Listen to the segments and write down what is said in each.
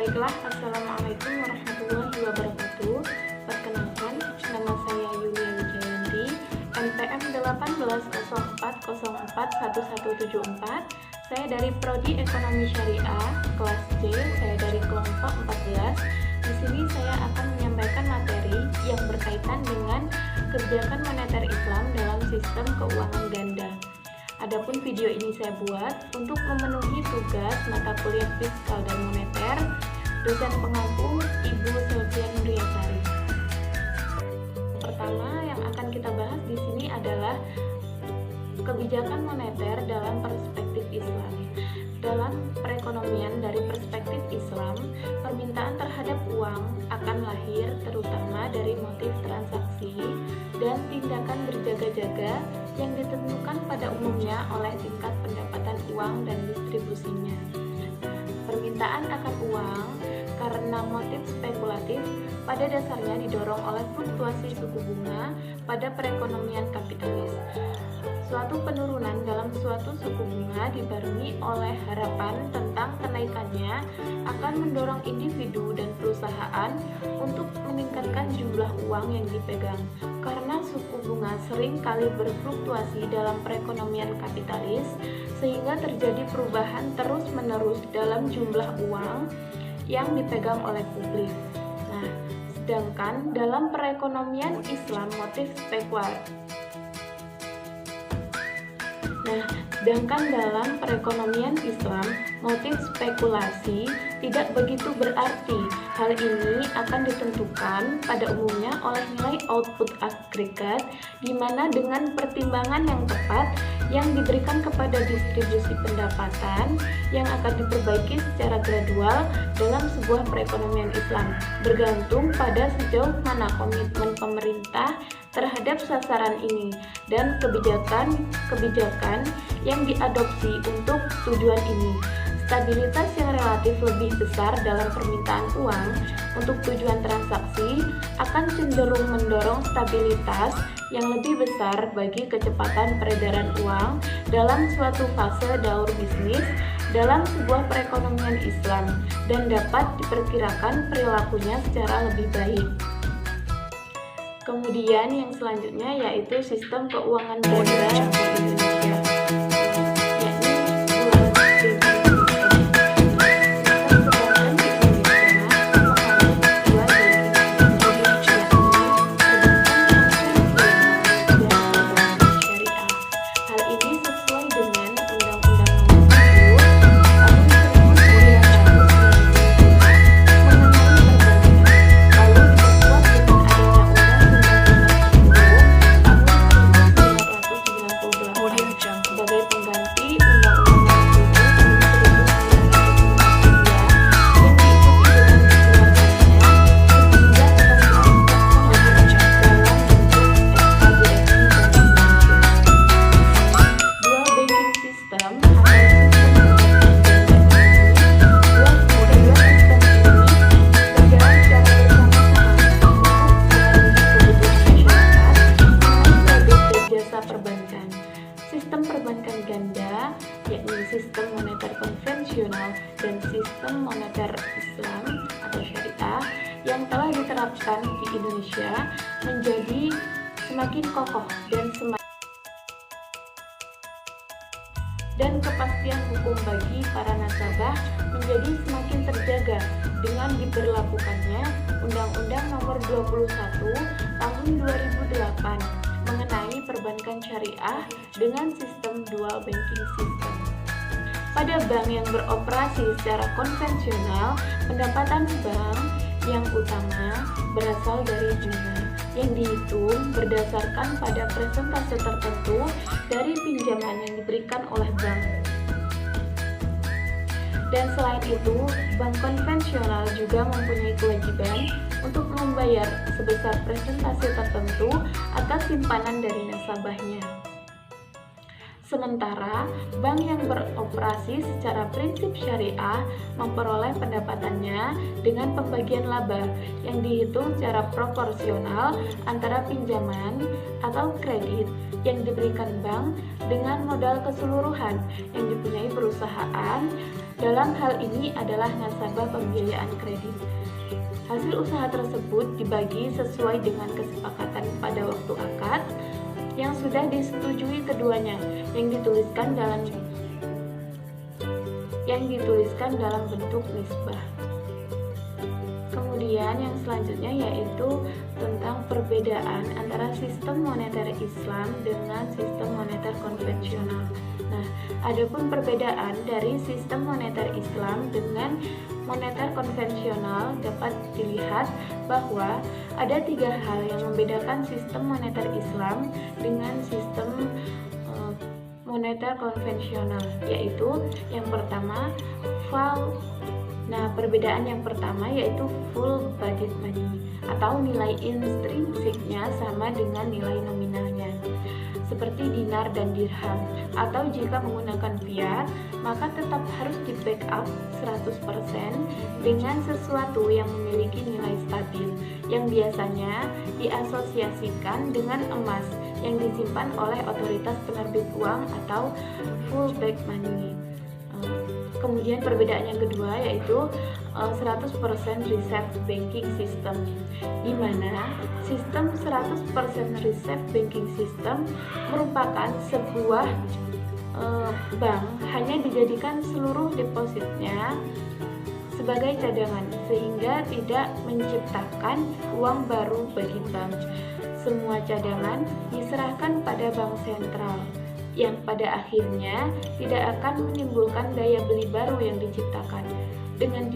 Baiklah, Assalamualaikum warahmatullahi wabarakatuh. Perkenalkan, nama saya Yulia Wijayanti, NPM 1804041174. Saya dari Prodi Ekonomi Syariah, kelas C, saya dari kelompok 14. Di sini saya akan menyampaikan materi yang berkaitan dengan kebijakan moneter Islam dalam sistem keuangan ganda. Adapun video ini saya buat untuk memenuhi tugas mata kuliah fiskal dan moneter dosen pengampu Ibu Sylvia Nuriyasari. Pertama yang akan kita bahas di sini adalah kebijakan moneter dalam perspektif Islam. Dalam perekonomian dari perspektif Islam, permintaan terhadap uang akan lahir terutama dari motif transaksi dan tindakan berjaga-jaga yang ditentukan pada umumnya oleh tingkat pendapatan uang dan distribusinya. Permintaan akan uang karena motif spekulatif pada dasarnya didorong oleh fluktuasi suku bunga pada perekonomian kapitalis. Suatu penurunan dalam suatu suku bunga dibarengi oleh harapan tentang kenaikannya akan mendorong individu dan perusahaan untuk meningkatkan jumlah uang yang dipegang. Karena suku bunga sering kali berfluktuasi dalam perekonomian kapitalis, sehingga terjadi perubahan terus-menerus dalam jumlah uang yang dipegang oleh publik. Nah, sedangkan dalam perekonomian Islam motif spekulatif. Sedangkan dalam perekonomian Islam, motif spekulasi tidak begitu berarti. Hal ini akan ditentukan pada umumnya oleh nilai output agregat, di mana dengan pertimbangan yang tepat yang diberikan kepada distribusi pendapatan yang akan diperbaiki secara gradual dalam sebuah perekonomian Islam, bergantung pada sejauh mana komitmen pemerintah terhadap sasaran ini dan kebijakan yang diadopsi untuk tujuan ini. Stabilitas yang relatif lebih besar dalam permintaan uang untuk tujuan transaksi akan cenderung mendorong stabilitas yang lebih besar bagi kecepatan peredaran uang dalam suatu fase daur bisnis dalam sebuah perekonomian Islam dan dapat diperkirakan perilakunya secara lebih baik. Kemudian yang selanjutnya yaitu sistem keuangan ganda di Indonesia. Sistem perbankan ganda, yakni sistem moneter konvensional dan sistem moneter Islam atau syariah yang telah diterapkan di Indonesia menjadi semakin kokoh dan kepastian hukum bagi para nasabah menjadi semakin terjaga dengan diberlakukannya Undang-Undang Nomor 21 Tahun 2008 mengenai perbankan syariah dengan sistem dual banking system. Pada bank yang beroperasi secara konvensional, pendapatan bank yang utama berasal dari bunga yang dihitung berdasarkan pada persentase tertentu dari pinjaman yang diberikan oleh bank. Dan selain itu, bank konvensional juga mempunyai kewajiban untuk membayar sebesar persentase tertentu atas simpanan dari nasabahnya. Sementara bank yang beroperasi secara prinsip syariah memperoleh pendapatannya dengan pembagian laba yang dihitung secara proporsional antara pinjaman atau kredit yang diberikan bank dengan modal keseluruhan yang dipunyai perusahaan. Dalam hal ini adalah nasabah pembiayaan kredit. Hasil usaha tersebut dibagi sesuai dengan kesepakatan pada waktu akad yang sudah disetujui keduanya yang dituliskan dalam bentuk nisbah. Kemudian yang selanjutnya yaitu tentang perbedaan antara sistem moneter Islam dengan sistem moneter konvensional. Nah, adapun perbedaan dari sistem moneter Islam dengan moneter konvensional dapat dilihat bahwa ada 3 hal yang membedakan sistem moneter Islam dengan sistem moneter konvensional, yaitu yang pertama perbedaan yang pertama yaitu full bodied money atau nilai intrinsiknya sama dengan nilai nominalnya, seperti dinar dan dirham, atau jika menggunakan fiat maka tetap harus di backup 100% dengan sesuatu yang memiliki nilai stabil yang biasanya diasosiasikan dengan emas yang disimpan oleh otoritas penerbit uang atau full back money. Kemudian perbedaan yang kedua yaitu 100% reserve banking system, di mana sistem 100% reserve banking system merupakan sebuah bank hanya dijadikan seluruh depositnya sebagai cadangan sehingga tidak menciptakan uang baru bagi bank. Semua cadangan diserahkan pada bank sentral yang pada akhirnya tidak akan menimbulkan daya beli baru yang diciptakan. Dengan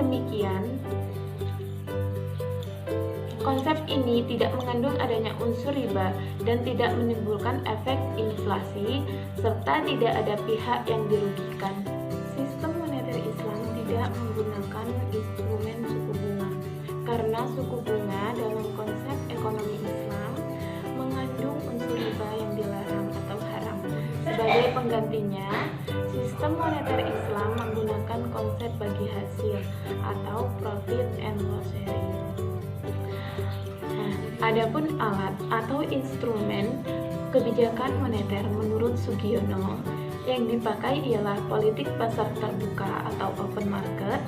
demikian, konsep ini tidak mengandung adanya unsur riba dan tidak menimbulkan efek inflasi serta tidak ada pihak yang dirugikan. Sistem moneter Islam tidak menggunakan instrumen suku bunga karena suku bunga dalam konsep ekonomi Islam mengandung unsur riba yang dilarang atau haram. Sebagai penggantinya, sistem moneter Islam menggunakan konsep bagi hasil atau profit and loss sharing. Adapun alat atau instrumen kebijakan moneter menurut Sugiono yang dipakai ialah politik pasar terbuka atau open market,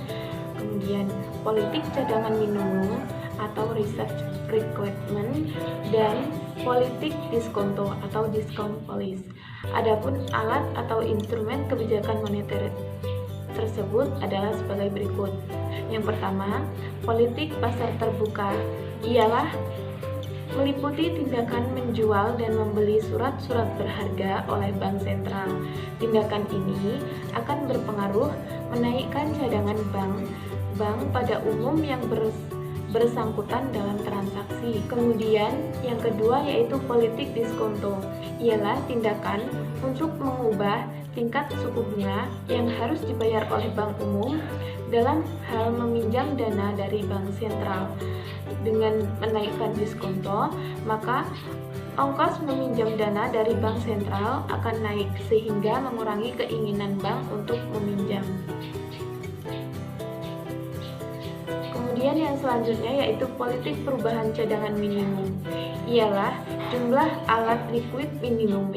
kemudian politik cadangan minimum atau reserve requirement, dan politik diskonto atau discount policy. Adapun alat atau instrumen kebijakan moneter tersebut adalah sebagai berikut. Yang pertama, politik pasar terbuka ialah meliputi tindakan menjual dan membeli surat-surat berharga oleh bank sentral. Tindakan ini akan berpengaruh menaikkan cadangan bank pada umum yang bersangkutan dalam transaksi. Kemudian yang kedua yaitu politik diskonto, ialah tindakan untuk mengubah tingkat suku bunga yang harus dibayar oleh bank umum dalam hal meminjam dana dari bank sentral. Dengan menaikkan diskonto, maka ongkos meminjam dana dari bank sentral akan naik sehingga mengurangi keinginan bank untuk meminjam. Kemudian yang selanjutnya yaitu politik perubahan cadangan minimum, ialah jumlah alat liquid minimum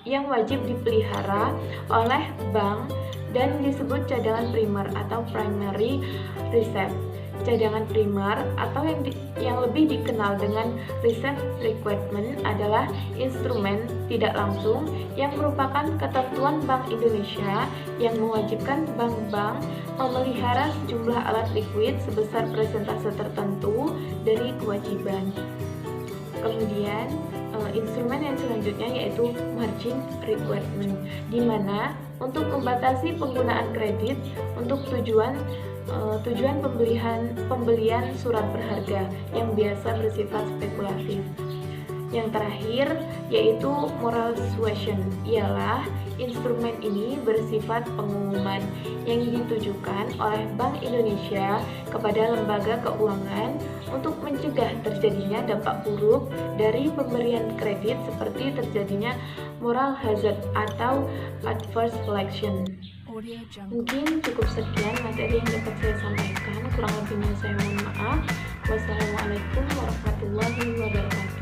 yang wajib dipelihara oleh bank dan disebut cadangan primer atau primary reserve. Cadangan primer atau yang lebih dikenal dengan reserve requirement adalah instrumen tidak langsung yang merupakan ketentuan Bank Indonesia yang mewajibkan bank-bank memelihara sejumlah alat liquid sebesar persentase tertentu dari kewajiban. Kemudian instrumen yang selanjutnya yaitu margin requirement, di mana untuk membatasi penggunaan kredit untuk tujuan pembelian surat berharga yang biasa bersifat spekulatif. Yang terakhir yaitu moral suasion, ialah instrumen ini bersifat pengumuman yang ditujukan oleh Bank Indonesia kepada lembaga keuangan untuk mencegah terjadinya dampak buruk dari pemberian kredit seperti terjadinya moral hazard atau adverse selection. Mungkin cukup sekian materi yang dapat saya sampaikan, kurang lebihnya saya mohon maaf. Wassalamualaikum warahmatullahi wabarakatuh.